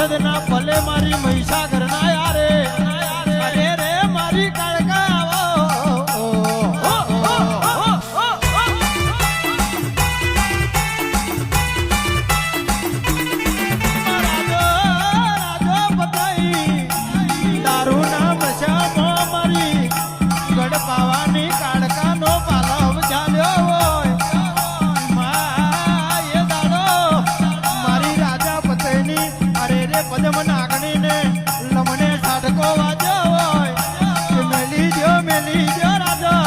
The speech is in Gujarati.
ના ભલે મારી મહિષાગર ના યારે અરે રે મારી કાળકા પાવાની કાળકા નો પાલવ ચાલ્યો હોય એ દાડો મારી રાજા પતઈની અરે રે પદમ નાગણી ને લમણે સાડકો વાજો હોય મેલી જો રાજા